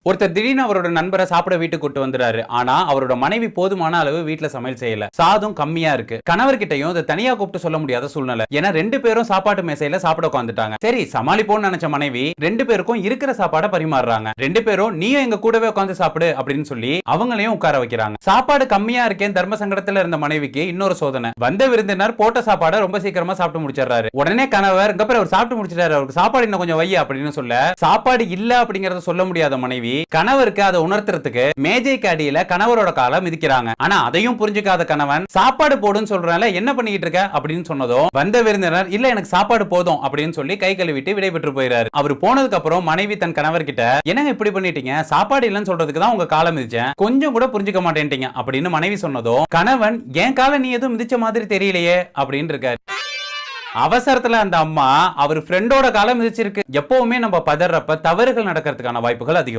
ஒருத்தர் திடீர்னு அவரோட நண்பரை சாப்பிட வீட்டுக்கு கூட்டு வந்துறாரு. ஆனா அவரோட மனைவி போதுமான அளவு வீட்டுல சமையல் செய்யல. சாதம் கம்மியா இருக்கு. கணவர்கிட்டயும் இதை தனியா கூப்பிட்டு சொல்ல முடியாத சூழ்நிலை. ஏன்னா 2 பேரும் சாப்பாட்டு மேசையில சாப்பிட உட்காந்துட்டாங்க. சரி சமாளிப்போம்னு நினைச்ச மனைவி 2 பேருக்கும் இருக்கிற சாப்பாடை பரிமாறுறாங்க. 2 பேரும் நீயும் எங்க கூடவே உட்காந்து சாப்பிடு அப்படின்னு சொல்லி அவங்களையும் உட்கார வைக்கிறாங்க. சாப்பாடு கம்மியா இருக்கேன் தர்ம சங்கடத்துல இருந்த மனைவிக்கு இன்னொரு சோதனை. வந்த விருந்தினர் போட்ட சாப்பாடை ரொம்ப சீக்கிரமா சாப்பிட்டு முடிச்சிடறாரு. உடனே கணவர் அவர் சாப்பிட்டு முடிச்சிட்டாரு, அவருக்கு சாப்பாடு இன்னும் கொஞ்சம் வை அப்படின்னு சொல்ல சாப்பாடு இல்ல அப்படிங்கறத சொல்ல முடியாத மனைவி கணவருக்கு அதை உணர்த்துறதுக்கு மேஜைக்கு அடியில கணவரோட காலை மிதிக்கிறாங்க. ஆனா அதையும் புரிஞ்சுக்காத கணவன் சாப்பாடு போடுன்னு சொல்றால என்ன பண்ணிட்டு இருக்க அப்படின்னு சொன்னதும் வந்த விருந்தினர் இல்ல எனக்கு சாப்பாடு போதும் அப்படின்னு சொல்லி கை கழுவிட்டு விடைபெற்று போயிறாரு. அவர் போனதுக்கு அப்புறம் மனைவி தன் கணவர் கிட்ட என்னங்க இப்படி பண்ணிட்டீங்க, சாப்பாடு இல்லன்னு சொல்றதுக்கு தான் உங்க காலை மிதிச்சேன், கொஞ்சம் கூட புரிஞ்சுக்க மாட்டேன்ட்டீங்க அப்படின்னு மனைவி சொன்னதும் கணவன் என் காலை நீ எதுவும் மிதிச்ச மாதிரி தெரியலையே அப்படின்னு இருக்காரு. அவசரத்துல அந்த அம்மா அவர் ஃப்ரெண்டோட காலை மிதிச்சிருக்கு. எப்பவுமே நம்ம பதறப்ப தவறுகள் நடக்கிறதுக்கான வாய்ப்புகள் அதிகம்.